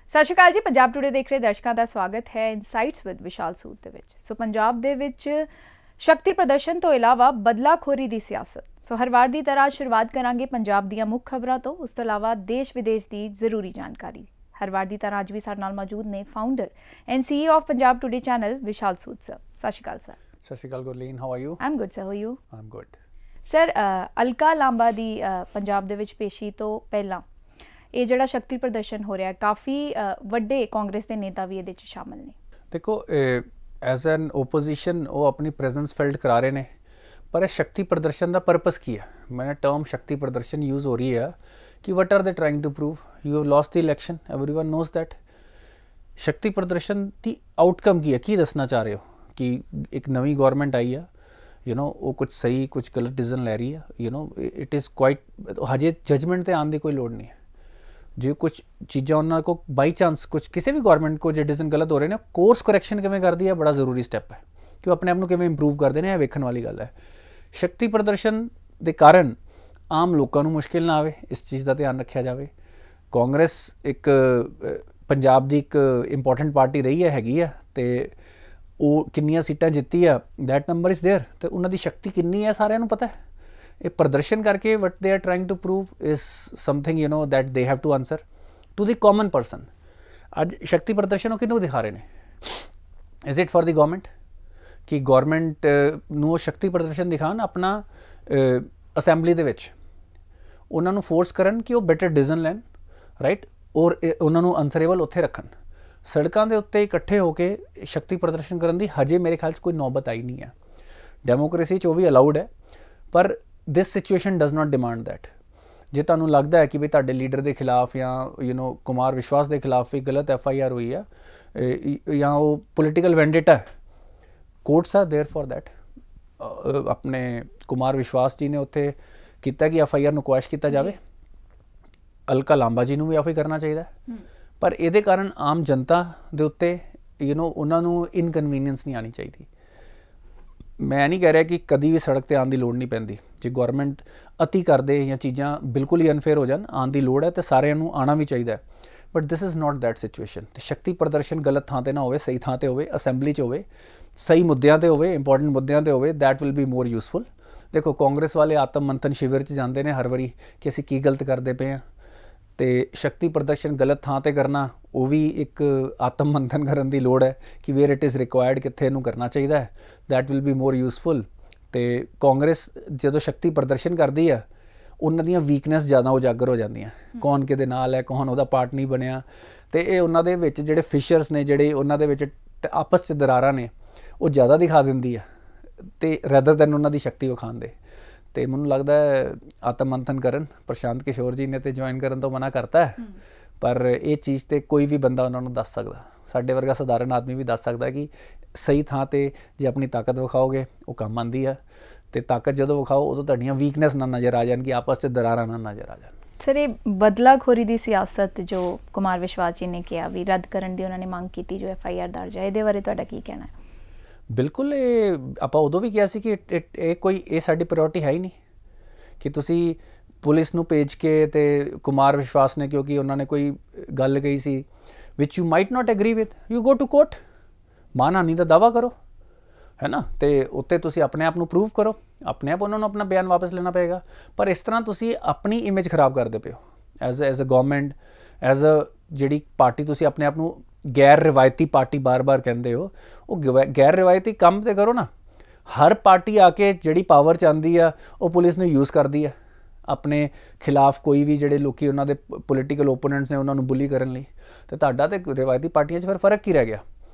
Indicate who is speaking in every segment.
Speaker 1: ਸਤਿ ਸ਼੍ਰੀ ਅਕਾਲ ਜੀ। ਪੰਜਾਬ ਟੂਡੇ ਦੇਖ ਰਹੇ ਦਰਸ਼ਕਾਂ ਦਾ ਸਵਾਗਤ ਹੈ ਇਨਸਾਈਟਸ ਵਿਦ ਵਿਸ਼ਾਲ ਸੂਦ ਦੇ ਵਿੱਚ। ਸੋ ਪੰਜਾਬ ਦੇ ਵਿੱਚ ਸ਼ਕਤੀ ਪ੍ਰਦਰਸ਼ਨ ਤੋਂ ਇਲਾਵਾ ਬਦਲਾਖੋਰੀ ਦੀ ਸਿਆਸਤ। ਸੋ ਹਰ ਵਾਰ ਦੀ ਤਰ੍ਹਾਂ ਸ਼ੁਰੂਆਤ ਕਰਾਂਗੇ ਪੰਜਾਬ ਦੀਆਂ ਮੁੱਖ ਖਬਰਾਂ ਤੋਂ, ਉਸ ਤੋਂ ਇਲਾਵਾ ਦੇਸ਼ ਵਿਦੇਸ਼ ਦੀ ਜ਼ਰੂਰੀ ਜਾਣਕਾਰੀ। ਹਰ ਵਾਰ ਦੀ ਤਰ੍ਹਾਂ ਅੱਜ ਵੀ ਸਾਡੇ ਨਾਲ ਮੌਜੂਦ ਨੇ founder and CEO of Punjab today channel Vishal Sood sir. ਸਤਿ ਸ਼੍ਰੀ ਅਕਾਲ ਸਰ।
Speaker 2: ਸਤਿ ਸ਼੍ਰੀ ਅਕਾਲ Gurleen, how are you?
Speaker 1: I am good sir, how you?
Speaker 2: I am good
Speaker 1: sir. Alka Lamba ਦੀ ਪੰਜਾਬ ਦੇ ਵਿੱਚ ਪੇਸ਼ੀ ਤੋਂ ਪਹਿਲਾਂ ਇਹ ਜਿਹੜਾ ਸ਼ਕਤੀ ਪ੍ਰਦਰਸ਼ਨ ਹੋ ਰਿਹਾ, ਕਾਫੀ ਵੱਡੇ ਕਾਂਗਰਸ ਦੇ ਨੇਤਾ ਵੀ ਇਹਦੇ 'ਚ ਸ਼ਾਮਲ ਨੇ। ਦੇਖੋ,
Speaker 2: ਐਜ਼ ਐਨ ਓਪੋਜੀਸ਼ਨ ਉਹ ਆਪਣੀ ਪ੍ਰੈਜ਼ੈਂਸ ਫਿਲਡ ਕਰਾ ਰਹੇ ਨੇ, ਪਰ ਇਹ ਸ਼ਕਤੀ ਪ੍ਰਦਰਸ਼ਨ ਦਾ ਪਰਪਸ ਕੀ ਹੈ? ਮੈਨੇ ਟਰਮ ਸ਼ਕਤੀ ਪ੍ਰਦਰਸ਼ਨ ਯੂਜ਼ ਹੋ ਰਹੀ ਹੈ ਕਿ what are they trying to prove? You have lost the election, everyone knows that. ਸ਼ਕਤੀ ਪ੍ਰਦਰਸ਼ਨ ਦੀ ਆਊਟਕਮ ਕੀ ਹੈ? ਕੀ ਦੱਸਣਾ ਚਾਹ ਰਹੇ ਹੋ ਕਿ ਇੱਕ ਨਵੀਂ ਗੌਰਮੈਂਟ ਆਈ ਹੈ, ਉਹ ਕੁਝ ਸਹੀ ਕੁਝ ਗਲਤ ਡਿਸੀਜ਼ਨ ਲੈ ਰਹੀ ਹੈ। ਇਟ ਇਜ਼ ਕੁਆਇਟ, ਹਜੇ ਜਜਮੈਂਟ 'ਤੇ ਆਉਣ ਦੀ ਕੋਈ ਲੋੜ ਨਹੀਂ ਹੈ। ਜੇ ਕੁਛ ਚੀਜ਼ਾਂ ਉਹਨਾਂ ਕੋ ਬਾਈ ਚਾਂਸ ਕੁਛ ਕਿਸੇ ਵੀ ਗੌਰਮੈਂਟ ਕੋ ਜੇ ਡਿਸੀਜ਼ਨ ਗਲਤ ਹੋ ਰਹੇ ਨੇ, ਕੋਰਸ ਕਰੈਕਸ਼ਨ ਕਿਵੇਂ ਕਰਦੀ ਹੈ, ਬੜਾ ਜ਼ਰੂਰੀ ਸਟੈਪ ਹੈ ਕਿ ਉਹ ਆਪਣੇ ਆਪ ਨੂੰ ਕਿਵੇਂ ਇੰਪਰੂਵ ਕਰਦੇ ਨੇ, ਇਹ ਵੇਖਣ ਵਾਲੀ ਗੱਲ ਹੈ। ਸ਼ਕਤੀ ਪ੍ਰਦਰਸ਼ਨ ਦੇ ਕਾਰਨ ਆਮ ਲੋਕਾਂ ਨੂੰ ਮੁਸ਼ਕਿਲ ਨਾ ਆਵੇ, ਇਸ ਚੀਜ਼ ਦਾ ਧਿਆਨ ਰੱਖਿਆ ਜਾਵੇ। ਕਾਂਗਰਸ ਇੱਕ ਪੰਜਾਬ ਦੀ ਇੱਕ ਇੰਪੋਰਟੈਂਟ ਪਾਰਟੀ ਰਹੀ ਹੈ, ਹੈਗੀ ਹੈ, ਅਤੇ ਉਹ ਕਿੰਨੀਆਂ ਸੀਟਾਂ ਜਿੱਤੀ ਆ, ਦੈਟ ਨੰਬਰ ਇਜ਼ ਦੇਅਰ, ਅਤੇ ਉਹਨਾਂ ਦੀ ਸ਼ਕਤੀ ਕਿੰਨੀ ਹੈ ਸਾਰਿਆਂ ਨੂੰ ਪਤਾ ਹੈ। ਇਹ ਪ੍ਰਦਰਸ਼ਨ ਕਰਕੇ what they are trying to prove is something that they have to answer to the common person. ਅੱਜ ਸ਼ਕਤੀ ਪ੍ਰਦਰਸ਼ਨ ਉਹ ਕਿਹਨੂੰ ਦਿਖਾ ਰਹੇ ਨੇ? Is it for the government ਕਿ ਗਵਰਨਮੈਂਟ ਨੂੰ ਉਹ ਸ਼ਕਤੀ ਪ੍ਰਦਰਸ਼ਨ ਦਿਖਾਉਣ ਆਪਣਾ ਅਸੈਂਬਲੀ ਦੇ ਵਿੱਚ, ਉਹਨਾਂ ਨੂੰ ਫੋਰਸ ਕਰਨ ਕਿ ਉਹ ਬੈਟਰ ਡਿਸੀਜ਼ਨ ਲੈਣ, ਰਾਈਟ, ਔਰ ਉਹਨਾਂ ਨੂੰ ਆਨਸਰੇਬਲ ਉੱਥੇ ਰੱਖਣ। ਸੜਕਾਂ ਦੇ ਉੱਤੇ ਇਕੱਠੇ ਹੋ ਕੇ ਸ਼ਕਤੀ ਪ੍ਰਦਰਸ਼ਨ ਕਰਨ ਦੀ ਹਜੇ ਮੇਰੇ ਖਿਆਲ 'ਚ ਕੋਈ ਨੌਬਤ ਆਈ ਨਹੀਂ ਹੈ। ਡੈਮੋਕ੍ਰੇਸੀ 'ਚ ਉਹ ਵੀ ਅਲਾਊਡ ਹੈ, ਪਰ this situation does not demand that. ਜੇ ਤੁਹਾਨੂੰ ਲੱਗਦਾ ਹੈ ਕਿ ਵੀ ਤੁਹਾਡੇ ਲੀਡਰ ਦੇ ਖਿਲਾਫ ਜਾਂ ਕੁਮਾਰ ਵਿਸ਼ਵਾਸ ਦੇ ਖਿਲਾਫ ਵੀ ਗਲਤ FIR ਹੋਈ ਆ, ਜਾਂ ਉਹ ਪੋਲੀਟੀਕਲ ਵੈਂਡੇਟਾ ਹੈ, courts are there for that. ਆਪਣੇ ਕੁਮਾਰ ਵਿਸ਼ਵਾਸ ਜੀ ਨੇ ਉੱਥੇ ਕੀਤਾ ਕਿ FIR ਨੂੰ ਕੁਐਸ਼ ਕੀਤਾ ਜਾਵੇ। ਅਲਕਾ ਲਾਂਬਾ ਜੀ ਨੂੰ ਵੀ ਇਹੋ ਹੀ ਕਰਨਾ ਚਾਹੀਦਾ, ਪਰ ਇਹਦੇ ਕਾਰਨ ਆਮ ਜਨਤਾ ਦੇ ਉੱਤੇ ਉਹਨਾਂ ਨੂੰ ਇਨਕਨਵੀਨੀਅੰਸ ਨਹੀਂ ਆਉਣੀ ਚਾਹੀਦੀ। ਮੈਂ ਨਹੀਂ ਕਹਿ ਰਿਹਾ ਕਿ ਕਦੀ ਵੀ ਸੜਕ 'ਤੇ ਆਉਣ ਦੀ ਲੋੜ ਨਹੀਂ ਪੈਂਦੀ। ਜੇ ਗੌਰਮੈਂਟ ਅਤੀ ਕਰਦੇ ਜਾਂ ਚੀਜ਼ਾਂ ਬਿਲਕੁਲ ਹੀ ਅਨਫੇਅਰ ਹੋ ਜਾਣ, ਆਉਣ ਦੀ ਲੋੜ ਹੈ ਅਤੇ ਸਾਰਿਆਂ ਨੂੰ ਆਉਣਾ ਵੀ ਚਾਹੀਦਾ ਹੈ, but this is not that situation. ਅਤੇ ਸ਼ਕਤੀ ਪ੍ਰਦਰਸ਼ਨ ਗਲਤ ਥਾਂ 'ਤੇ ਨਾ ਹੋਵੇ, ਸਹੀ ਥਾਂ 'ਤੇ ਹੋਵੇ, ਅਸੈਂਬਲੀ 'ਚ ਹੋਵੇ, ਸਹੀ ਮੁੱਦਿਆਂ 'ਤੇ ਹੋਵੇ, ਇੰਪੋਰਟੈਂਟ ਮੁੱਦਿਆਂ 'ਤੇ ਹੋਵੇ, that will be more useful. ਦੇਖੋ, ਕਾਂਗਰਸ ਵਾਲੇ ਆਤਮ ਮੰਥਨ ਸ਼ਿਵਰ 'ਚ ਜਾਂਦੇ ਨੇ ਹਰ ਵਾਰੀ ਕਿ ਅਸੀਂ ਕੀ ਗਲਤ ਕਰਦੇ ਪਏ ਹਾਂ, ਅਤੇ ਸ਼ਕਤੀ ਪ੍ਰਦਰਸ਼ਨ ਗਲਤ ਥਾਂ 'ਤੇ ਕਰਨਾ, ਉਹ ਵੀ ਇੱਕ ਆਤਮ ਮੰਥਨ ਕਰਨ ਦੀ ਲੋੜ ਹੈ ਕਿ ਵੇਅਰ ਇਟ ਇਜ਼ ਰਿਕੁਆਇਰਡ ਕਿੱਥੇ ਇਹਨੂੰ ਕਰਨਾ ਚਾਹੀਦਾ ਹੈ, that will be more useful. ਅਤੇ ਕਾਂਗਰਸ ਜਦੋਂ ਸ਼ਕਤੀ ਪ੍ਰਦਰਸ਼ਨ ਕਰਦੀ ਹੈ, ਉਹਨਾਂ ਦੀਆਂ ਵੀਕਨੈਸ ਜ਼ਿਆਦਾ ਉਜਾਗਰ ਹੋ ਜਾਂਦੀਆਂ, ਕੌਣ ਕਿਹਦੇ ਨਾਲ ਹੈ, ਕੌਣ ਉਹਦਾ ਪਾਰਟ ਨਹੀਂ ਬਣਿਆ, ਅਤੇ ਇਹ ਉਹਨਾਂ ਦੇ ਵਿੱਚ ਜਿਹੜੇ ਫਿਸ਼ਰਸ ਨੇ, ਜਿਹੜੇ ਉਹਨਾਂ ਦੇ ਵਿੱਚ ਆਪਸ 'ਚ ਦਰਾਰਾਂ ਨੇ, ਉਹ ਜ਼ਿਆਦਾ ਦਿਖਾ ਦਿੰਦੀ ਆ, ਅਤੇ ਰੈਦਰ ਦੈਨ ਉਹਨਾਂ ਦੀ ਸ਼ਕਤੀ ਵਿਖਾਉਣ ਦੇ। ਅਤੇ ਮੈਨੂੰ ਲੱਗਦਾ ਹੈ ਆਤਮ ਮੰਥਨ ਕਰਨ ਪ੍ਰਸ਼ਾਂਤ ਕਿਸ਼ੋਰ ਜੀ ਨੇ ਤਾਂ ਜੁਆਇਨ ਕਰਨ ਤੋਂ ਮਨਾ ਕਰਤਾ ਹੈ, ਪਰ ਇਹ ਚੀਜ਼ 'ਤੇ ਕੋਈ ਵੀ ਬੰਦਾ ਉਹਨਾਂ ਨੂੰ ਦੱਸ ਸਕਦਾ, ਸਾਡੇ ਵਰਗਾ ਸਧਾਰਨ ਆਦਮੀ ਵੀ ਦੱਸ ਸਕਦਾ ਕਿ ਸਹੀ ਥਾਂ 'ਤੇ ਜੇ ਆਪਣੀ ਤਾਕਤ ਵਿਖਾਓਗੇ ਉਹ ਕੰਮ ਆਉਂਦੀ ਆ, ਅਤੇ ਤਾਕਤ ਜਦੋਂ ਵਿਖਾਓ ਉਦੋਂ ਤੁਹਾਡੀਆਂ ਵੀਕਨੈਸ ਨਾ ਨਜ਼ਰ ਆ ਜਾਣ, ਕਿ ਆਪਸ 'ਚ ਦਰਾਰਾਂ ਨਾ ਨਜ਼ਰ ਆ ਜਾਣ।
Speaker 1: ਸਰ, ਇਹ ਬਦਲਾਖੋਰੀ ਦੀ ਸਿਆਸਤ ਜੋ ਕੁਮਾਰ ਵਿਸ਼ਵਾਸ ਜੀ ਨੇ ਕਿਹਾ ਵੀ ਰੱਦ ਕਰਨ ਦੀ ਉਹਨਾਂ ਨੇ ਮੰਗ ਕੀਤੀ, ਜੋ FIR ਦਰਜ ਹੈ, ਇਹਦੇ ਬਾਰੇ ਤੁਹਾਡਾ ਕੀ ਕਹਿਣਾ ਹੈ?
Speaker 2: ਬਿਲਕੁਲ, ਇਹ ਆਪਾਂ ਉਦੋਂ ਵੀ ਕਿਹਾ ਸੀ ਕਿ ਇਹ ਸਾਡੀ ਪ੍ਰਾਇਓਰਟੀ ਹੈ ਹੀ ਨਹੀਂ ਕਿ ਤੁਸੀਂ ਪੁਲਿਸ ਨੂੰ ਭੇਜ ਕੇ, ਅਤੇ ਕੁਮਾਰ ਵਿਸ਼ਵਾਸ ਨੇ ਕਿਉਂਕਿ ਉਹਨਾਂ ਨੇ ਕੋਈ ਗੱਲ ਕਹੀ ਸੀ which you might not agree with, you go to court, ਮਾਨਹਾਨੀ ਦਾ ਦਾਅਵਾ ਕਰੋ, ਹੈ ਨਾ, ਅਤੇ ਉੱਤੇ ਤੁਸੀਂ ਆਪਣੇ ਆਪ ਨੂੰ ਪ੍ਰੂਵ ਕਰੋ, ਆਪਣੇ ਆਪ ਉਹਨਾਂ ਨੂੰ ਆਪਣਾ ਬਿਆਨ ਵਾਪਸ ਲੈਣਾ ਪਏਗਾ। ਪਰ ਇਸ ਤਰ੍ਹਾਂ ਤੁਸੀਂ ਆਪਣੀ ਇਮੇਜ ਖਰਾਬ ਕਰਦੇ ਪਏ ਹੋ as a government, as a ਜਿਹੜੀ ਪਾਰਟੀ ਤੁਸੀਂ ਆਪਣੇ ਆਪ ਨੂੰ ਗੈਰ ਰਿਵਾਇਤੀ ਪਾਰਟੀ ਬਾਰ-ਬਾਰ ਕਹਿੰਦੇ ਹੋ, ਉਹ ਗੈਰ ਰਿਵਾਇਤੀ ਕੰਮ ਤਾਂ ਕਰੋ ਨਾ। ਹਰ ਪਾਰਟੀ ਆ ਕੇ ਜਿਹੜੀ ਪਾਵਰ 'ਚ ਆਉਂਦੀ ਆ, ਉਹ ਪੁਲਿਸ ਨੂੰ ਯੂਜ਼ ਕਰਦੀ ਆ ਆਪਣੇ ਖਿਲਾਫ, ਕੋਈ ਵੀ ਜਿਹੜੇ ਲੋਕੀ ਉਹਨਾਂ ਦੇ ਪੋਲੀਟੀਕਲ ਓਪੋਨੈਂਟਸ ਨੇ ਉਹਨਾਂ ਨੂੰ ਬੁਲੀ ਕਰਨ ਲਈ, ਅਤੇ ਤੁਹਾਡਾ ਤਾਂ ਰਿਵਾਇਤੀ ਪਾਰਟੀਆਂ 'ਚ ਫਿਰ ਫਰਕ ਕੀ ਰਹਿ ਗਿਆ?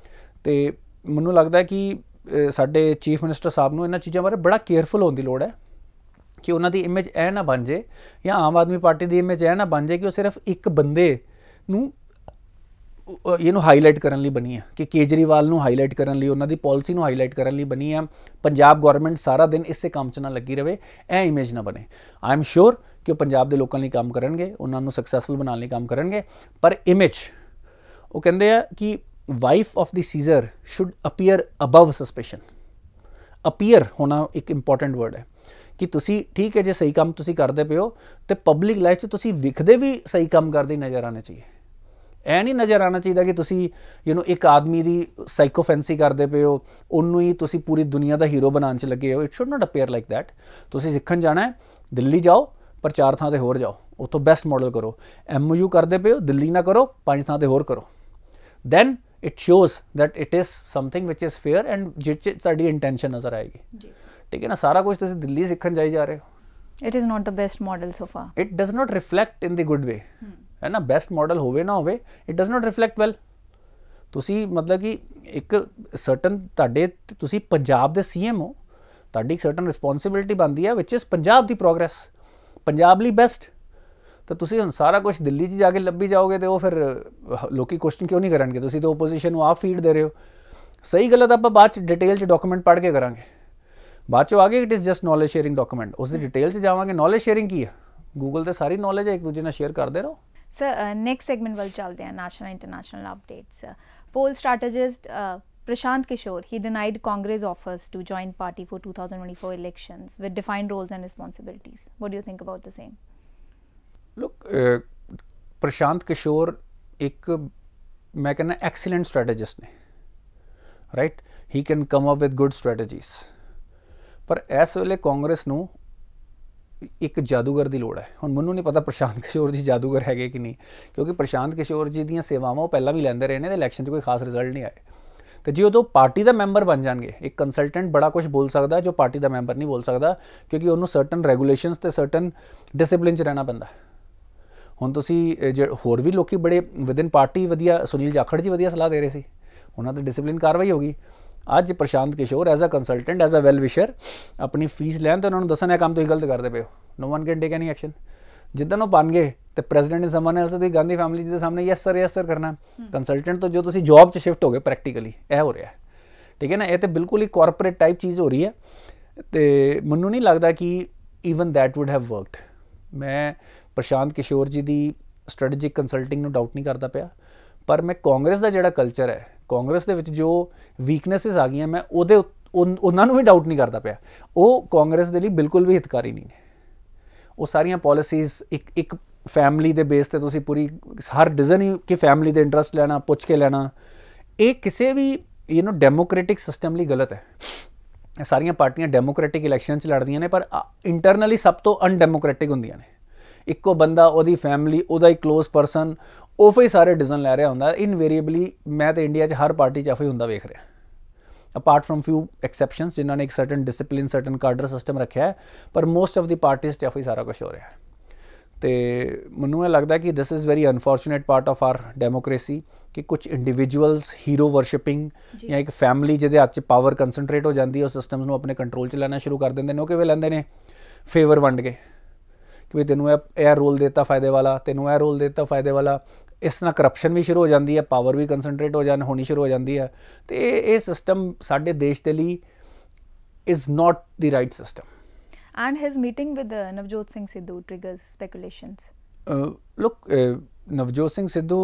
Speaker 2: ਅਤੇ ਮੈਨੂੰ ਲੱਗਦਾ ਕਿ ਸਾਡੇ ਚੀਫ ਮਿਨਿਸਟਰ ਸਾਹਿਬ ਨੂੰ ਇਹਨਾਂ ਚੀਜ਼ਾਂ ਬਾਰੇ ਬੜਾ ਕੇਅਰਫੁਲ ਹੋਣ ਦੀ ਲੋੜ ਹੈ ਕਿ ਉਹਨਾਂ ਦੀ ਇਮੇਜ ਇਹ ਨਾ ਬਣ ਜੇ, ਜਾਂ ਆਮ ਆਦਮੀ ਪਾਰਟੀ ਦੀ ਇਮੇਜ ਇਹ ਨਾ ਬਣ ਜੇ ਕਿ ਉਹ ਸਿਰਫ ਇੱਕ ਬੰਦੇ ਨੂੰ ਇਹਨੂੰ ਹਾਈਲਾਈਟ ਕਰਨ ਲਈ ਬਣੀ ਹੈ, ਕਿ ਕੇਜਰੀਵਾਲ ਨੂੰ ਹਾਈਲਾਈਟ ਕਰਨ ਲਈ, ਉਹਨਾਂ ਦੀ ਪਾਲਿਸੀ ਨੂੰ ਹਾਈਲਾਈਟ ਕਰਨ ਲਈ ਬਣੀ ਹੈ। ਪੰਜਾਬ ਗੌਰਮੈਂਟ ਸਾਰਾ ਦਿਨ ਇਸੇ ਕੰਮ 'ਚ ਨਾ ਲੱਗੀ ਰਹੇ, ਇਹ ਇਮੇਜ ਨਾ ਬਣੇ। ਆਈ ਐਮ ਸ਼ੋਰ ਕਿ ਉਹ ਪੰਜਾਬ ਦੇ ਲੋਕਾਂ ਲਈ ਕੰਮ ਕਰਨਗੇ, ਉਹਨਾਂ ਨੂੰ ਸਕਸੈਸਫੁਲ ਬਣਾਉਣ ਲਈ ਕੰਮ ਕਰਨਗੇ, ਪਰ ਇਮੇਜ, ਉਹ ਕਹਿੰਦੇ ਆ ਕਿ wife of the Caesar should appear above suspicion. Appear ਹੋਣਾ ਇੱਕ ਇੰਪੋਰਟੈਂਟ ਵਰਡ ਹੈ ਕਿ ਤੁਸੀਂ ਠੀਕ ਹੈ, ਜੇ ਸਹੀ ਕੰਮ ਤੁਸੀਂ ਕਰਦੇ ਪਏ ਹੋ, ਅਤੇ ਪਬਲਿਕ ਲਾਈਫ 'ਚ ਤੁਸੀਂ ਵਿਖਦੇ ਵੀ ਸਹੀ ਕੰਮ ਕਰਦੇ ਨਜ਼ਰ ਆਉਣੇ ਚਾਹੀਏ। ਇਹ ਨਹੀਂ ਨਜ਼ਰ ਆਉਣਾ ਚਾਹੀਦਾ ਕਿ ਤੁਸੀਂ ਇੱਕ ਆਦਮੀ ਦੀ ਸਾਈਕੋਫੈਂਸੀ ਕਰਦੇ ਪਏ ਹੋ, ਉਹਨੂੰ ਹੀ ਤੁਸੀਂ ਪੂਰੀ ਦੁਨੀਆ ਦਾ ਹੀਰੋ ਬਣਾਉਣ 'ਚ ਲੱਗੇ ਹੋ। It should not appear like that. ਤੁਸੀਂ ਸਿੱਖਣ ਜਾਣਾ ਹੈ, ਦਿੱਲੀ ਜਾਓ, ਪਰ 4 ਥਾਂ ਤੇ ਹੋਰ ਜਾਓ, ਉੱਥੋਂ ਬੈਸਟ ਮਾਡਲ ਕਰੋ। MOU ਕਰਦੇ ਪਏ ਹੋ, ਦਿੱਲੀ ਨਾ ਕਰੋ, 5 ਥਾਂ ਤੇ ਹੋਰ ਕਰੋ। Then it shows that it is something which is fair and ਜਿਸ 'ਚ ਤੁਹਾਡੀ ਇੰਟੈਂਸ਼ਨ ਨਜ਼ਰ ਆਏਗੀ। ਠੀਕ ਹੈ ਨਾ। ਸਾਰਾ ਕੁਝ ਤੁਸੀਂ ਦਿੱਲੀ ਸਿੱਖਣ ਜਾਈ ਜਾ ਰਹੇ ਹੋ।
Speaker 1: It is not the best model so far.
Speaker 2: It does not reflect in the good way. है ना। बेस्ट मॉडल होवे ना होवे, it does not reflect well. ਤੁਸੀਂ ਮਤਲਬ ਕਿ ਇੱਕ ਸਰਟਨ ਤੁਹਾਡੇ ਤੁਸੀਂ ਪੰਜਾਬ ਦੇ CM ਹੋ, ਤੁਹਾਡੀ ਇੱਕ ਸਰਟਨ ਰਿਸਪੌਂਸਿਬਿਲਿਟੀ ਬਣਦੀ ਹੈ ਵਿਚ is Punjab the progress, Punjab ਲਈ ਬੈਸਟ। ਤਾਂ ਤੁਸੀਂ ਹੁਣ ਸਾਰਾ ਕੁਝ ਦਿੱਲੀ 'ਚ ਜਾ ਕੇ ਲੱਭੀ ਜਾਓਗੇ ਤੇ ਉਹ ਫਿਰ ਲੋਕੀ ਕੁਐਸਚਨ ਕਿਉਂ ਨਹੀਂ ਕਰਨਗੇ? ਤੁਸੀਂ ਤਾਂ ਓਪੋਜੀਸ਼ਨ ਨੂੰ ਆਪ ਫੀਡ ਦੇ ਰਹੇ ਹੋ। ਸਹੀ ਗਲਤ ਆਪਾਂ ਬਾਅਦ 'ਚ ਡਿਟੇਲ 'ਚ ਡਾਕੂਮੈਂਟ ਪੜ੍ਹ ਕੇ ਕਰਾਂਗੇ। ਬਾਅਦ 'ਚੋਂ ਆ ਗਏ it is just knowledge sharing document, ਉਸ ਦੀ ਡਿਟੇਲ 'ਚ ਜਾਵਾਂਗੇ। ਨੌਲੇਜ ਸ਼ੇਅਰਿੰਗ ਕੀ ਹੈ? ਗੂਗਲ ਤੇ ਸਾਰੀ ਨੌਲੇਜ ਹੈ, ਇੱਕ ਦੂਜੇ ਨਾਲ ਸ਼ੇਅਰ ਕਰਦੇ ਰਹੋ।
Speaker 1: ਸਰ ਨੈਕਸਟ ਸੈਗਮੈਂਟ ਵੱਲ ਚੱਲਦੇ ਹਾਂ, national international updates. Pole strategist Prashant Kishore, he denied Congress offers to join party for 2024 elections with defined roles and responsibilities. What do you think about the same?
Speaker 2: Look, Prashant Kishore एक मैं कहना excellent strategist ने, right? He can come up with good strategies. पर इस वेले कांग्रेस नूं एक जादूगर की लोड़ है। हुण मैनूं नहीं पता प्रशांत किशोर जी जादूगर है कि नहीं, क्योंकि प्रशांत किशोर जी दी सेवावां वो पहला भी लैंदे रहे ने, इलैक्शन 'ਚ कोई खास रिजल्ट नहीं आए। तो जो उदों पार्टी का मैंबर बन जाएंगे, एक कंसलटेंट बड़ा कुछ बोल सकता जो पार्टी का मैंबर नहीं बोल सकता, क्योंकि उन्होंने सर्टन रेगूलेशनस ते सर्टन डिसिपलिन 'ਚ रहना पैंदा। हुण तुसीं होर भी लोग बड़े विदिन पार्टी वधिया, सुनील जाखड़ जी वधिया सलाह दे रहे सी, उन्होंने तो डिसिपलिन कार्रवाई होगी। ਅੱਜ Prashant Kishor as a consultant, as a well wisher अपनी फीस लैन तो उन्होंने दसन काम तुम गलत करते पे हो, no one can take any action. जिद्दन वो बन गए तो प्रेजिडेंट ने समझने वास्ते गांधी फैमिली जी के सामने यस सर करना। कंसलटेंट तो जो तुम जॉब च शिफ्ट हो गए प्रैक्टिकली, यह हो रहा है। ठीक है ना। ये तो बिल्कुल ही कॉरपोरेट टाइप चीज़ हो रही है, तो मैनू नहीं लगता कि even that would have worked. मैं प्रशांत किशोर जी की स्ट्रैटेजिक कंसल्टिंग में डाउट नहीं करता पाया, पर मैं कांग्रेस का जोड़ा कल्चर है, कांग्रेस के जो वीकनेसिस आ गई, मैं उन्होंने भी डाउट नहीं करता पाया। वो कांग्रेस के लिए बिल्कुल भी हितकारी नहीं ने। वो सारिया पॉलिसीज़ एक फैमिली के बेस पर तुसी पूरी हर डिसीजन ही कि फैमिली के इंटरस्ट लेना, पुछ के लेना, ये किसी भी डेमोक्रेटिक सिस्टम लिए गलत है। सारिया पार्टियां डेमोक्रेटिक इलैक्शन लड़दियां ने, पर इंटरनली सब तो अनडेमोक्रेटिक होंदियां ने। इक्को बंदा, ओदी फैमिली, ओदा एक क्लोज परसन, ਉਹ ਹੀ ਸਾਰੇ डिसीजन लै रहा ਹੁੰਦਾ। इनवेरिएबली मैं तो इंडिया 'ਚ हर पार्टी 'ਚ ही ਹੁੰਦਾ ਵੇਖ ਰਿਹਾ, अपार्ट फ्रॉम फ्यू एक्सैप्शनस जिन्होंने एक सर्टन डिसिपलिन, सर्टन कार्डर सिस्टम रखा है, पर मोस्ट ऑफ द पार्टीज़ 'ਚ ही सारा कुछ हो रहा है। तो मैनूं ये लगता कि this is very unfortunate part of our democracy कि कुछ इंडिविजुअल्स हीरो वर्शिपिंग या एक फैमिली जिहदे हत्थ 'ਚ पावर कंसनट्रेट हो जाती है, उस सिस्टम्स नूं अपने कंट्रोल 'ਚ लेना शुरू कर देंगे ने। किवें लैंदे ने? फेवर वंड के कि तेनों यह रोल देता फायदे वाला, तेनों यह रोल देता फायदे वाला। इस तरह करप्शन भी शुरू हो जाती है, पावर भी कंसनट्रेट होनी शुरू हो जाती है। तो ये सिस्टम साडे देश के लिए is not the right system.
Speaker 1: And his meeting with Navjot Singh Sidhu triggers speculations.
Speaker 2: Look, Navjot Singh Sidhu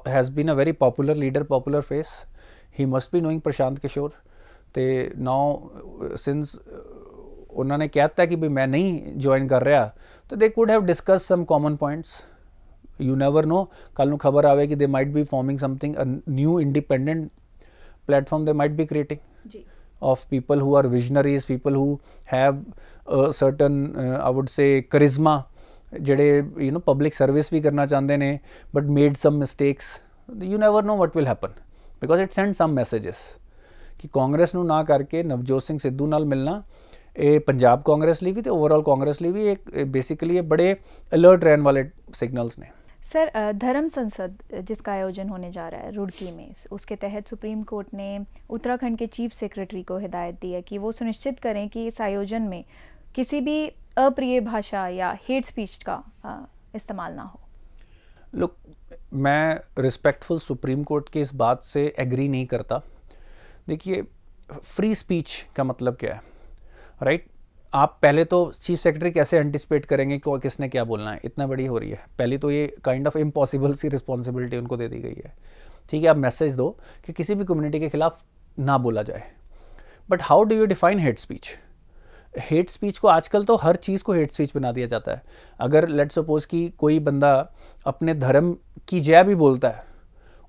Speaker 2: has been a very popular leader, popular face. He must be knowing Prashant Kishore. तो now since उन्होंने कहता कि भाई मैं नहीं join कर रहा, तो they could have discuss some common points. You never know, कल नूं खबर आवे कि they might be forming something, a new independent platform they might be creating of people who are visionaries, people who have a certain I would say charisma, ਜਿਹੜੇ public service भी करना चाहते हैं, but made some mistakes. You never know what will happen because it sends some messages कि कांग्रेस नूं ना करके नवजोत सिंह सिद्धू नाल मिलना, ये पंजाब कांग्रेस लिए भी तो ओवरऑल कांग्रेस लिए भी एक बेसिकली बड़े अलर्ट रहने वाले सिग्नल्स ने।
Speaker 1: सर, धर्म संसद जिसका आयोजन होने जा रहा है रुड़की में, उसके तहत सुप्रीम कोर्ट ने उत्तराखंड के चीफ सेक्रेटरी को हिदायत दी है कि वो सुनिश्चित करें कि इस आयोजन में किसी भी अप्रिय भाषा या हेट स्पीच का इस्तेमाल ना हो।
Speaker 2: लुक, मैं रिस्पेक्टफुल सुप्रीम कोर्ट की इस बात से एग्री नहीं करता। देखिए, फ्री स्पीच का मतलब क्या है, राइट? आप पहले तो चीफ सेक्रेटरी कैसे एंटिसिपेट करेंगे कि किसने क्या बोलना है? इतना बड़ी हो रही है, पहले तो ये काइंड ऑफ इम्पॉसिबल सी रिस्पॉन्सिबिलिटी उनको दे दी गई है। ठीक है, आप मैसेज दो कि किसी भी कम्युनिटी के खिलाफ ना बोला जाए, but how do you define hate speech? Hate speech को आजकल तो हर चीज़ को हेट स्पीच बना दिया जाता है। अगर लेट्स सपोज कि कोई बंदा अपने धर्म की जय भी बोलता है,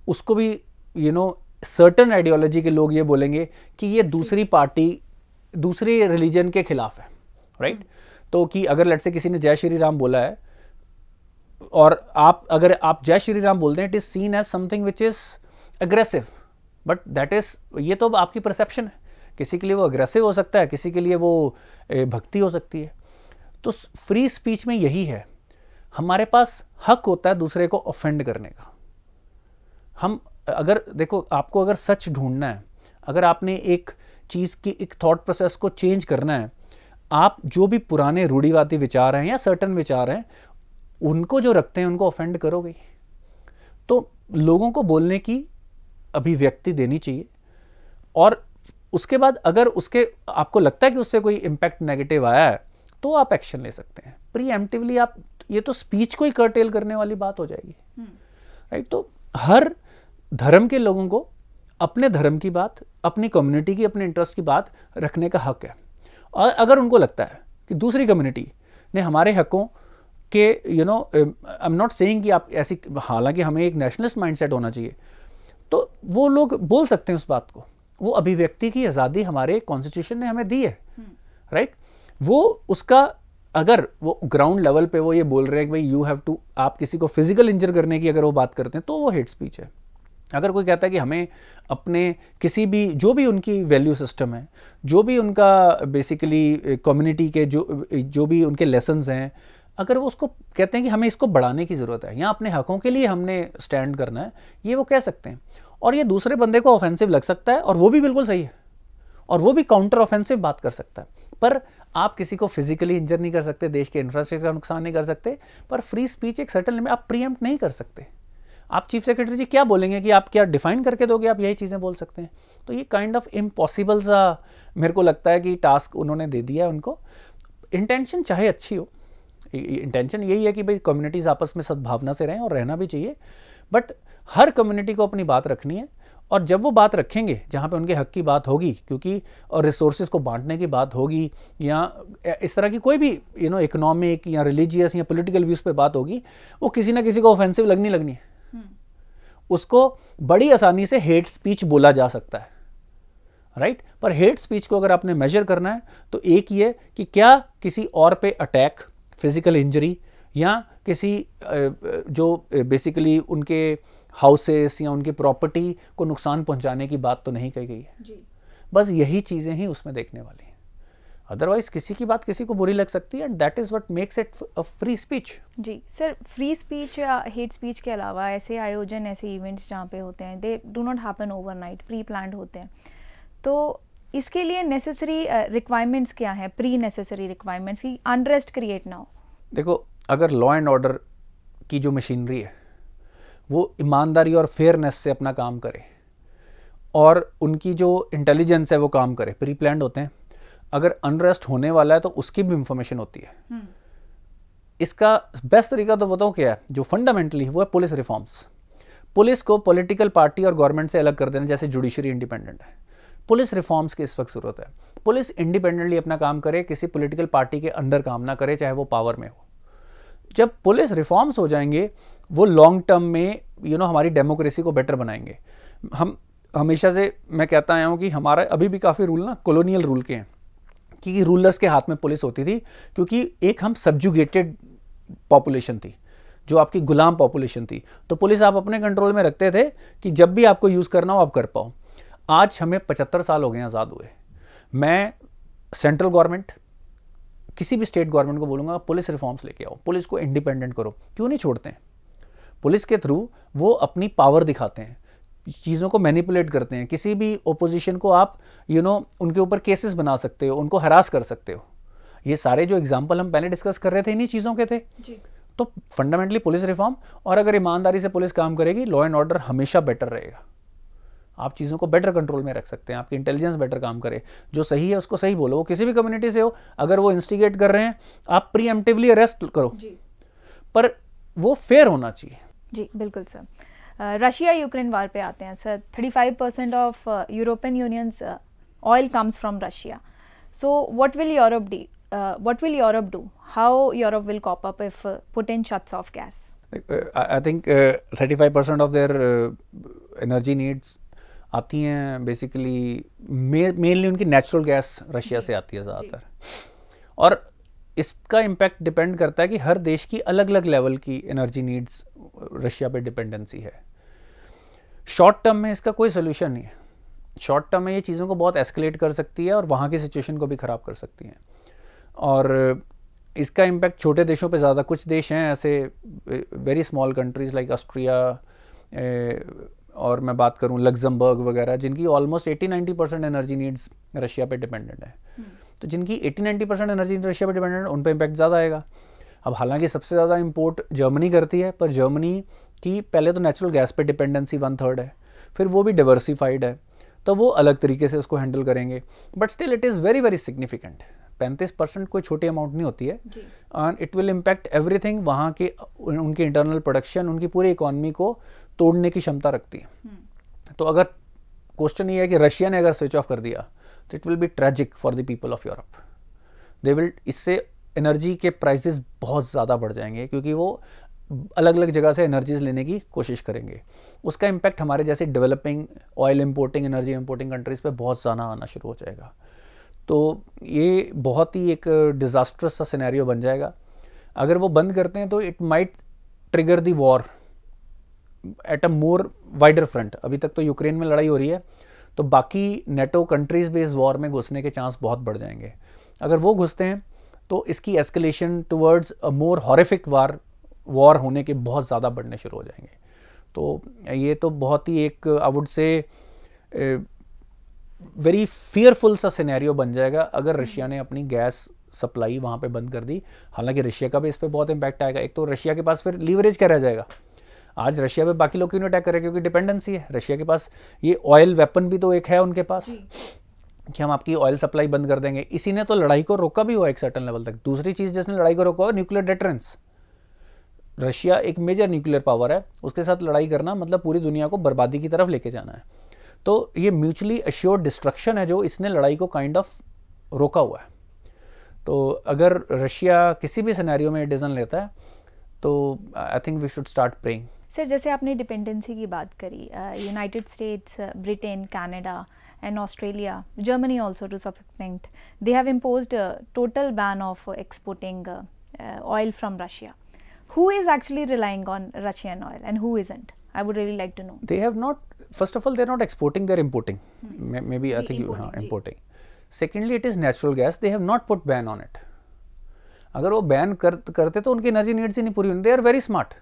Speaker 2: उसको भी सर्टन आइडियोलॉजी के लोग ये बोलेंगे कि ये दूसरी पार्टी दूसरे रिलीजन के खिलाफ है, राइट? तो कि अगर लेट्स से किसी ने जय श्री राम बोला है और अगर आप जय श्री राम बोलते हैं, it is seen as something which is aggressive, but that is, ये तो आपकी परसेप्शन है। किसी के लिए वो अग्रेसिव हो सकता है, किसी के लिए वो भक्ति हो सकती है। तो फ्री स्पीच में यही है, हमारे पास हक होता है दूसरे को ऑफेंड करने का। हम अगर देखो, आपको अगर सच ढूंढना है, अगर आपने एक चीज़ की एक थॉट प्रोसेस को चेंज करना है, आप जो भी पुराने रूढ़िवादी विचार हैं या सर्टन विचार हैं उनको जो रखते हैं उनको ऑफेंड करोगे। तो लोगों को बोलने की अभिव्यक्ति देनी चाहिए, और उसके बाद अगर उसके आपको लगता है कि उससे कोई इम्पैक्ट नेगेटिव आया है तो आप एक्शन ले सकते हैं। प्रीएम्प्टिवली आप, ये तो स्पीच को ही कर्टेल करने वाली बात हो जाएगी, राइट? तो हर धर्म के लोगों को अपने धर्म की बात, अपनी कम्युनिटी की, अपने इंटरेस्ट की बात रखने का हक है। और अगर उनको लगता है कि दूसरी कम्युनिटी ने हमारे हकों के आई एम नॉट सेइंग कि आप ऐसी, हालांकि हमें एक नेशनलिस्ट माइंडसेट होना चाहिए, तो वो लोग बोल सकते हैं उस बात को। वो अभिव्यक्ति की आज़ादी हमारे कॉन्स्टिट्यूशन ने हमें दी है, राइट? वो उसका, अगर वो ग्राउंड लेवल पे वो ये बोल रहे हैं कि भाई यू हैव टू, आप किसी को फिजिकल इंजर करने की अगर वो बात करते हैं तो वो हेट स्पीच है। अगर कोई कहता है कि हमें अपने किसी भी, जो भी उनकी वैल्यू सिस्टम है, जो भी उनका बेसिकली कम्युनिटी के जो भी उनके लेसन्स हैं, अगर वो उसको कहते हैं कि हमें इसको बढ़ाने की ज़रूरत है या अपने हकों के लिए हमने स्टैंड करना है, ये वो कह सकते हैं। और ये दूसरे बंदे को ऑफेंसिव लग सकता है और वो भी बिल्कुल सही है, और वो भी काउंटर ऑफेंसिव बात कर सकता है, पर आप किसी को फिजिकली इंजर नहीं कर सकते, देश के इंफ्रास्ट्रक्चर का नुकसान नहीं कर सकते। पर फ्री स्पीच एक सर्टेन लिमिट, आप प्रीएम्प्ट नहीं कर सकते। आप चीफ सेक्रेटरी जी क्या बोलेंगे कि आप क्या डिफाइन करके दोगे, आप यही चीज़ें बोल सकते हैं। तो ये काइंड ऑफ इम्पॉसिबल सा मेरे को लगता है कि टास्क उन्होंने दे दिया है उनको। इंटेंशन चाहे अच्छी हो, इंटेंशन यही है कि भाई कम्युनिटीज़ आपस में सद्भावना से रहें, और रहना भी चाहिए, बट हर कम्युनिटी को अपनी बात रखनी है। और जब वो बात रखेंगे जहाँ पे उनके हक की बात होगी, क्योंकि और रिसोर्सेज को बांटने की बात होगी, या इस तरह की कोई भी इकोनॉमिक या रिलीजियस या पॉलिटिकल व्यूज़ पे बात होगी, वो किसी ना किसी को ऑफेंसिव लगनी है। उसको बड़ी आसानी से हेट स्पीच बोला जा सकता है, राइट? पर हेट स्पीच को अगर आपने मेजर करना है तो एक ये कि क्या किसी और पे अटैक, फिजिकल इंजरी, या किसी जो बेसिकली उनके हाउसेस या उनकी प्रॉपर्टी को नुकसान पहुंचाने की बात तो नहीं कही गई है जी। बस यही चीज़ें ही उसमें देखने वाली हैं। अदरवाइज किसी की बात किसी को बुरी लग सकती है, and that is what makes it a free speech.
Speaker 1: जी सर, फ्री स्पीच या हेट स्पीच के अलावा ऐसे आयोजन, ऐसे इवेंट्स जहाँ पे होते हैं, they do not happen overnight, pre planned होते हैं। तो इसके लिए नेसेसरी रिक्वायरमेंट्स क्या है, प्री नेसेसरी रिक्वायरमेंट्स की अनरेस्ट क्रिएट ना हो?
Speaker 2: देखो, अगर लॉ एंड ऑर्डर की जो मशीनरी है वो ईमानदारी और फेयरनेस से अपना काम करे, और उनकी जो इंटेलिजेंस है वो काम करे, प्री प्लान्ड होते हैं। अगर अनरेस्ट होने वाला है तो उसकी भी इंफॉर्मेशन होती है। इसका बेस्ट तरीका तो बताऊँ क्या है, जो फंडामेंटली वो है पुलिस रिफॉर्म्स। पुलिस को पॉलिटिकल पार्टी और गवर्नमेंट से अलग कर देना, जैसे जुडिशरी इंडिपेंडेंट है। पुलिस रिफॉर्म्स की इस वक्त जरूरत है। पुलिस इंडिपेंडेंटली अपना काम करे, किसी पॉलिटिकल पार्टी के अंडर काम ना करे, चाहे वो पावर में हो। जब पुलिस रिफॉर्म्स हो जाएंगे, वो लॉन्ग टर्म में हमारी डेमोक्रेसी को बेटर बनाएंगे। हम हमेशा से मैं कहता आया हूँ कि हमारा अभी भी काफ़ी रूल ना कॉलोनियल रूल के हैं, कि रूलर्स के हाथ में पुलिस होती थी, क्योंकि एक हम सब्जुगेटेड पॉपुलेशन थी, जो आपकी गुलाम पॉपुलेशन थी। तो पुलिस आप अपने कंट्रोल में रखते थे कि जब भी आपको यूज़ करना हो आप कर पाओ। आज हमें 75 साल हो गए आज़ाद हुए। मैं सेंट्रल गवर्नमेंट, किसी भी स्टेट गवर्नमेंट को बोलूँगा पुलिस रिफॉर्म्स लेके आओ, पुलिस को इंडिपेंडेंट करो। क्यों नहीं छोड़ते हैं? पुलिस के थ्रू वो अपनी पावर दिखाते हैं, चीज़ों को मैनिपुलेट करते हैं। किसी भी ओपोजिशन को आप उनके ऊपर केसेस बना सकते हो, उनको हरास कर सकते हो। ये सारे जो एग्जाम्पल हम पहले डिस्कस कर रहे थे इन्हीं चीज़ों के थे जी। तो फंडामेंटली पुलिस रिफॉर्म, और अगर ईमानदारी से पुलिस काम करेगी, लॉ एंड ऑर्डर हमेशा बेटर रहेगा। आप चीज़ों को बेटर कंट्रोल में रख सकते हैं, आपकी इंटेलिजेंस बेटर काम करे, जो सही है उसको सही बोलो। वो किसी भी कम्युनिटी से हो, अगर वो इंस्टिगेट कर रहे हैं आप प्रीएम्प्टिवली अरेस्ट करो जी। पर वो फेयर होना चाहिए।
Speaker 1: जी बिल्कुल सर। रशिया यूक्रेन वार पे आते हैं sir. 35% of European unions oil comes from Russia. So what will Europe do? How Europe will cope up if Putin shuts off gas?
Speaker 2: I think 35% of their energy needs आती हैं basically, mainly उनकी natural gas Russia से आती है ज़्यादातर। और इसका impact depend करता है कि हर देश की अलग अलग लेवल की एनर्जी नीड्स रशिया पे डिपेंडेंसी है। शॉर्ट टर्म में इसका कोई सोल्यूशन नहीं है। शॉर्ट टर्म में ये चीज़ों को बहुत एस्केलेट कर सकती है और वहाँ की सिचुएशन को भी ख़राब कर सकती हैं। और इसका इम्पैक्ट छोटे देशों पे ज़्यादा, कुछ देश हैं ऐसे very small countries like Austria, और मैं बात करूं लग्जमबर्ग वगैरह, जिनकी ऑलमोस्ट 80-90% एनर्जी नीड्स रशिया पे डिपेंडेंट है। तो जिनकी 80-90% एनर्जी रशिया पे डिपेंडेंट है, उन पे इम्पैक्ट ज़्यादा आएगा। अब हालांकि सबसे ज़्यादा इंपोर्ट जर्मनी करती है, पर जर्मनी की पहले तो नेचुरल गैस पे डिपेंडेंसी 1/3 है, फिर वो भी डिवर्सिफाइड है, तो वो अलग तरीके से उसको हैंडल करेंगे। But still it is very very significant. 35% कोई छोटी अमाउंट नहीं होती है, and it will impact everything. वहाँ के उनके इंटरनल प्रोडक्शन, उनकी पूरी इकोनॉमी को तोड़ने की क्षमता रखती है। तो अगर क्वेश्चन ये है कि रशिया ने अगर स्विच ऑफ कर दिया तो it will be tragic for the people of Europe. They will, इससे एनर्जी के प्राइसेस बहुत ज़्यादा बढ़ जाएंगे, क्योंकि वो अलग अलग जगह से एनर्जीज लेने की कोशिश करेंगे। उसका इम्पैक्ट हमारे जैसे developing oil importing, energy importing countries पे बहुत ज़्यादा आना शुरू हो जाएगा। तो ये बहुत ही एक डिज़ास्ट्रस सा सिनेरियो बन जाएगा। अगर वो बंद करते हैं तो it might trigger the war at a more wider front. अभी तक तो यूक्रेन में लड़ाई हो रही है, तो बाकी नेटो कंट्रीज़ भी इस वॉर में घुसने के चांस बहुत बढ़ जाएंगे। अगर वो घुसते हैं तो इसकी escalation towards a more horrific war होने के बहुत ज़्यादा बढ़ने शुरू हो जाएंगे। तो ये तो बहुत ही एक I would say very fearful सा सिनेरियो बन जाएगा अगर रशिया ने अपनी गैस सप्लाई वहाँ पे बंद कर दी। हालांकि रशिया का भी इस पर बहुत इम्पैक्ट आएगा। एक तो रशिया के पास फिर लीवरेज क्या रह जाएगा। आज रशिया पे बाकी लोग क्यों नहीं अटैक करें, क्योंकि डिपेंडेंसी है। रशिया के पास ये ऑयल वेपन भी तो एक है उनके पास कि हम आपकी ऑयल सप्लाई बंद कर देंगे। इसी ने तो लड़ाई को रोका भी हुआ एक सर्टेन लेवल तक। दूसरी चीज़ जिसने लड़ाई को रोका हुआ न्यूक्लियर डेटरेंस। रशिया एक मेजर न्यूक्लियर पावर है, उसके साथ लड़ाई करना मतलब पूरी दुनिया को बर्बादी की तरफ लेके जाना है। तो ये म्यूचुअली अश्योर्ड डिस्ट्रक्शन है जो इसने लड़ाई को काइंड ऑफ रोका हुआ है। तो अगर रशिया किसी भी सिनेरियो में डिसीजन लेता है तो I think we should start praying.
Speaker 1: Sir, जैसे आपने डिपेंडेंसी की बात करी, United States, Britain, Canada and Australia, Germany also to some extent, they have imposed a total ban of exporting oil from Russia. Who is actually relying on Russian oil and who isn't? I would really like to know.
Speaker 2: They have not, first of all, they're not exporting, they're importing. Maybe I think importing. Secondly, it is natural gas. They have not put ban on it. अगर वो ban करते तो उनकी energy needs ही नहीं पूरी होनी। They are very smart.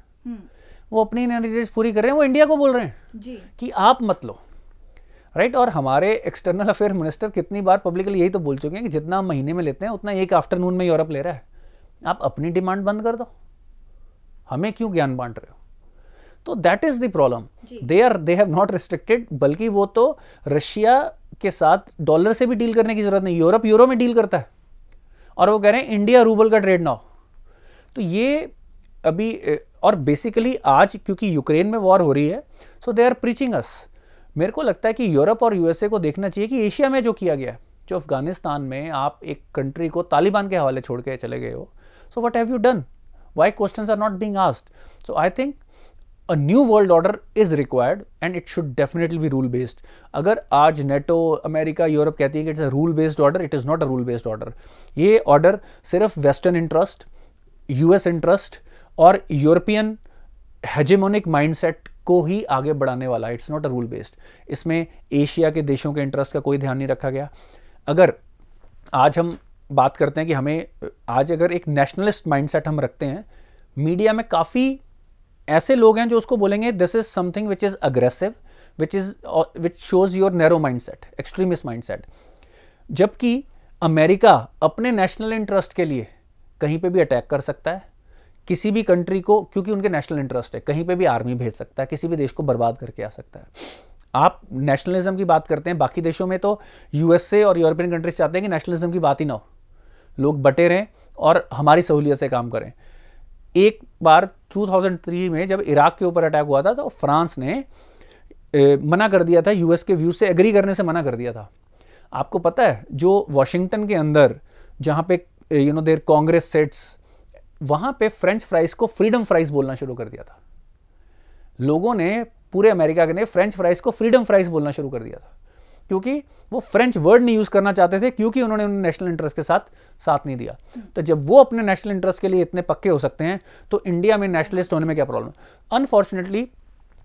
Speaker 2: वो अपनी एनर्जी नीड्स पूरी कर रहे हैं। वो इंडिया को बोल रहे हैं कि आप मत लो, राइट। और हमारे एक्सटर्नल अफेयर मिनिस्टर कितनी बार पब्लिकली यही तो बोल चुके हैं कि जितना हम महीने में लेते हैं उतना एक आफ्टरनून में यूरोप ले रहा है। आप अपनी डिमांड बंद कर दो, हमें क्यों ज्ञान बांट रहे हो। तो that is the problem. They have not restricted, बल्कि वो तो रशिया के साथ डॉलर से भी डील करने की जरूरत नहीं। यूरोप यूरो में डील करता है और वो कह रहे हैं इंडिया रूबल का ट्रेड ना हो। तो ये अभी, और बेसिकली आज क्योंकि यूक्रेन में वॉर हो रही है, सो दे आर प्रीचिंग अस। मेरे को लगता है कि यूरोप और यूएसए को देखना चाहिए कि एशिया में जो किया गया, जो अफगानिस्तान में आप एक कंट्री को तालिबान के हवाले छोड़ के चले गए हो, so what have you done, why questions are not being asked. So I think a new world order is required and it should definitely be rule based. अगर आज नेटो, अमेरिका, यूरोप कहती है कि it's a rule based order, it is not a rule based order. ये order सिर्फ western interest, US interest और European hegemonic mindset को ही आगे बढ़ाने वाला है। It's not a rule based. इसमें एशिया के देशों के इंटरेस्ट का कोई ध्यान नहीं रखा गया। अगर आज हम बात करते हैं कि हमें, आज अगर एक नेशनलिस्ट माइंडसेट हम रखते हैं, मीडिया में काफ़ी ऐसे लोग हैं जो उसको बोलेंगे this is something which is aggressive, which shows your narrow mindset, extremist mindset. जबकि अमेरिका अपने नेशनल इंटरेस्ट के लिए कहीं पे भी अटैक कर सकता है किसी भी कंट्री को, क्योंकि उनके नेशनल इंटरेस्ट है। कहीं पे भी आर्मी भेज सकता है, किसी भी देश को बर्बाद करके आ सकता है। आप नेशनलिज्म की बात करते हैं, बाकी देशों में तो यूएसए और यूरोपियन कंट्रीज चाहते हैं कि नेशनलिज्म की बात ही ना हो, लोग बटे रहें और हमारी सहूलियत से काम करें। एक बार 2003 में जब इराक के ऊपर अटैक हुआ था तो फ्रांस ने मना कर दिया था, यूएस के व्यू से एग्री करने से मना कर दिया था। आपको पता है जो वॉशिंगटन के अंदर जहाँ पे देयर कांग्रेस सेट्स वहां पे फ्रेंच फ्राइज को फ्रीडम फ्राइज बोलना शुरू कर दिया था। लोगों ने, पूरे अमेरिका के ने फ्रेंच फ्राइज को फ्रीडम फ्राइज बोलना शुरू कर दिया था, क्योंकि वो फ्रेंच वर्ड नहीं यूज करना चाहते थे, क्योंकि उन्होंने नेशनल इंटरेस्ट के साथ नहीं दिया। तो जब वो अपने नेशनल इंटरेस्ट के लिए इतने पक्के हो सकते हैं, तो इंडिया में नेशनलिस्ट होने में क्या प्रॉब्लम? अनफॉर्चुनेटली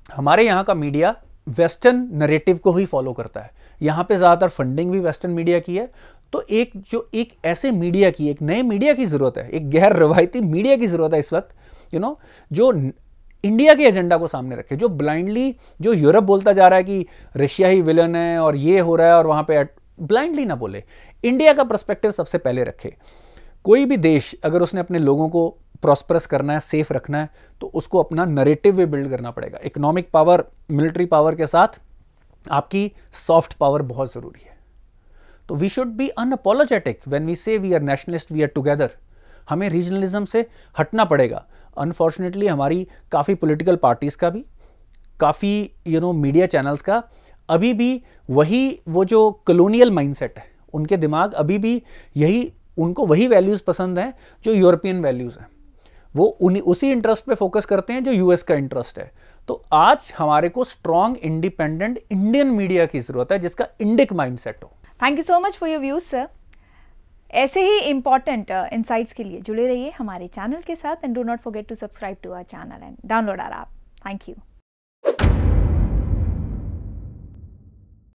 Speaker 2: हमारे यहाँ का मीडिया वेस्टर्न नरेटिव को ही फॉलो करता है। यहाँ पे ज्यादातर फंडिंग भी वेस्टर्न मीडिया की है। तो एक ऐसे मीडिया की, एक नए मीडिया की जरूरत है, एक गैर रवायती मीडिया की जरूरत है इस वक्त, जो इंडिया के एजेंडा को सामने रखे, जो ब्लाइंडली, जो यूरोप बोलता जा रहा है कि रशिया ही विलन है और ये हो रहा है और वहां पे, ब्लाइंडली ना बोले, इंडिया का पर्सपेक्टिव सबसे पहले रखे। कोई भी देश अगर उसने अपने लोगों को प्रॉस्परस करना है, सेफ रखना है, तो उसको अपना नरेटिव भी बिल्ड करना पड़ेगा। इकोनॉमिक पावर, मिलिट्री पावर के साथ आपकी सॉफ्ट पावर बहुत जरूरी है। तो we should be unapologetic when we say we are nationalist, we are together. हमें रीजनलिज्म से हटना पड़ेगा। अनफॉर्चुनेटली हमारी काफ़ी पॉलिटिकल पार्टीज़ का भी, काफ़ी मीडिया चैनल्स का अभी भी वो जो कॉलोनियल माइंडसेट है, उनके दिमाग अभी भी उनको वही वैल्यूज़ पसंद हैं जो यूरोपियन वैल्यूज़ हैं। वो उसी इंटरेस्ट पे फोकस करते हैं जो यूएस का इंटरेस्ट है। तो आज हमारे को स्ट्रॉन्ग इंडिपेंडेंट इंडियन मीडिया की जरूरत है, जिसका इंडिक माइंडसेट हो।
Speaker 1: Thank you so much for your views sir. ऐसे ही इंपॉर्टेंट इनसाइट्स के लिए जुड़े रहिए हमारे चैनल के साथ, and do not forget to subscribe to our channel and download our app. Thank you.